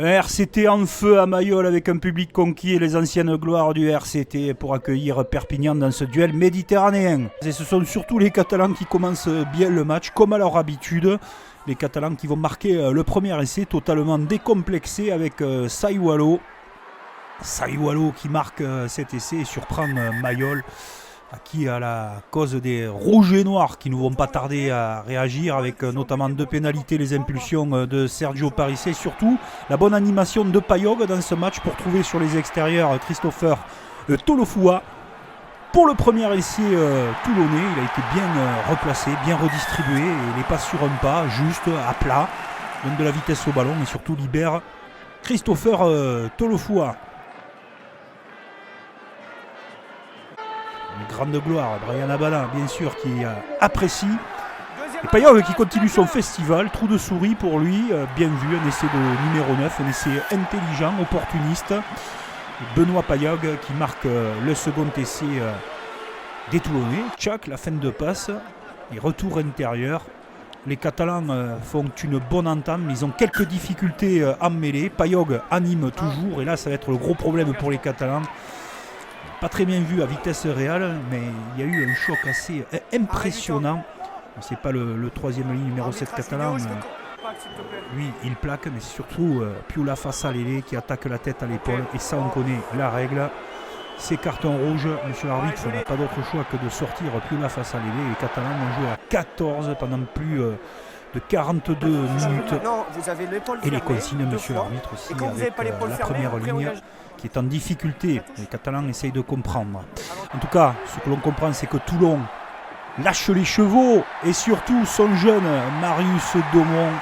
RCT en feu à Mayol avec un public conquis et les anciennes gloires du RCT pour accueillir Perpignan dans ce duel méditerranéen. Et ce sont surtout les Catalans qui commencent bien le match, comme à leur habitude. Les Catalans qui vont marquer le premier essai totalement décomplexé avec Saiwalo. Saiwalo qui marque cet essai et surprend Mayol, à qui à la cause des rouges et noirs qui ne vont pas tarder à réagir avec notamment deux pénalités, les impulsions de Sergio Parissé, surtout la bonne animation de Payog dans ce match pour trouver sur les extérieurs Christopher Tolofua. Pour le premier essai toulonnais, il a été bien replacé, bien redistribué et il n'est pas sur un pas, juste à plat, donne de la vitesse au ballon et surtout libère Christopher Tolofua. Une grande gloire, Brian Abana bien sûr qui apprécie. Et Payog qui continue son festival, trou de souris pour lui, bien vu, un essai de numéro 9, un essai intelligent, opportuniste. Benoît Payog qui marque le second essai des Toulonnais. Tchac, la fin de passe et retour intérieur. Les Catalans font une bonne entame, mais ils ont quelques difficultés en mêlée. Payog anime toujours et là ça va être le gros problème pour les Catalans. Pas très bien vu à vitesse réelle, mais il y a eu un choc assez impressionnant. C'est pas le troisième ligne numéro 7 catalan. Lui, il plaque, mais c'est surtout Pioula Fassalele qui attaque la tête à l'épaule. Et ça, on connaît la règle. C'est carton rouge. Monsieur l'arbitre n'a pas d'autre choix que de sortir Pioula Fassalele. Les Catalans ont joué à 14 pendant plus de 42 minutes. Et les consignes, monsieur l'arbitre, aussi avec la première ligne qui est en difficulté. Les Catalans essayent de comprendre. En tout cas, ce que l'on comprend, c'est que Toulon lâche les chevaux et surtout son jeune Marius Daumont.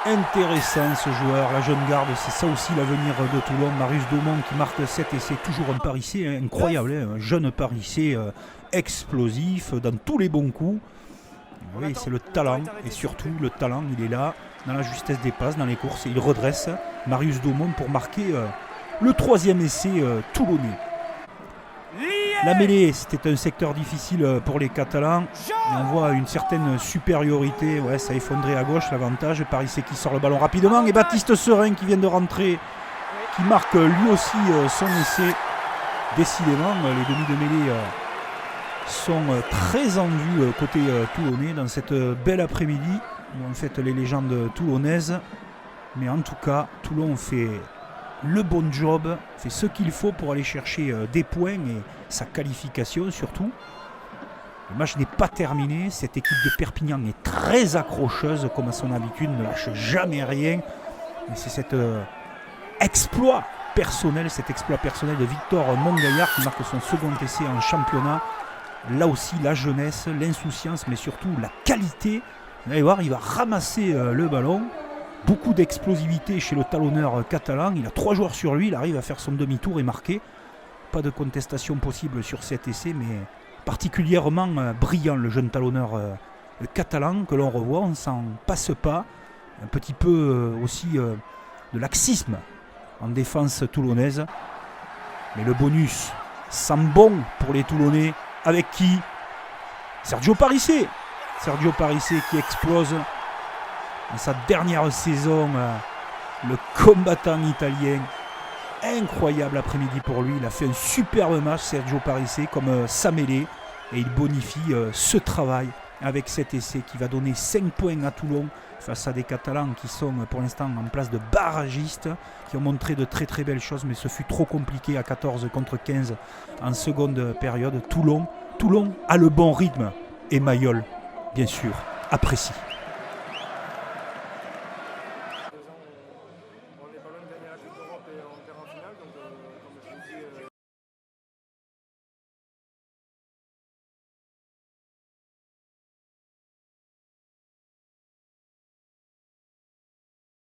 Intéressant ce joueur, la jeune garde, c'est ça aussi l'avenir de Toulon. Marius Daumont qui marque 7 essais, toujours un Parissé incroyable, un jeune Parissé explosif dans tous les bons coups. Oui, c'est le talent et surtout le talent, il est là dans la justesse des passes, dans les courses et il redresse Marius Daumont pour marquer le troisième essai toulonnais. La mêlée, c'était un secteur difficile pour les Catalans. Et on voit une certaine supériorité. Ouais, ça a effondré à gauche, l'avantage. Parissé qui sort le ballon rapidement. Et Baptiste Serein qui vient de rentrer, qui marque lui aussi son essai. Décidément, les demi de mêlée sont très en vue côté toulonnais dans cette belle après-midi. Où en fait les légendes toulonnaises. Mais en tout cas, Toulon fait le bon job, fait ce qu'il faut pour aller chercher des points et sa qualification surtout. Le match n'est pas terminé, cette équipe de Perpignan est très accrocheuse comme à son habitude, ne lâche jamais rien. Et c'est cet exploit personnel de Victor Mongaillard qui marque son second essai en championnat. Là aussi la jeunesse, l'insouciance, mais surtout la qualité. Vous allez voir, il va ramasser le ballon. Beaucoup d'explosivité chez le talonneur catalan. Il a 3 joueurs sur lui, il arrive à faire son demi-tour et marquer. Pas de contestation possible sur cet essai, mais particulièrement brillant le jeune talonneur catalan que l'on revoit. On ne s'en passe pas. Un petit peu aussi de laxisme en défense toulonnaise. Mais le bonus sent bon pour les Toulonnais. Avec qui? Sergio Parissé. Sergio Parissé qui explose. Dans sa dernière saison, le combattant italien, incroyable après-midi pour lui. Il a fait un superbe match, Sergio Parissé, comme sa mêlée. Et il bonifie ce travail avec cet essai qui va donner 5 points à Toulon face à des Catalans qui sont pour l'instant en place de barragistes, qui ont montré de très très belles choses, mais ce fut trop compliqué à 14 contre 15 en seconde période. Toulon a le bon rythme et Mayol, bien sûr, apprécie.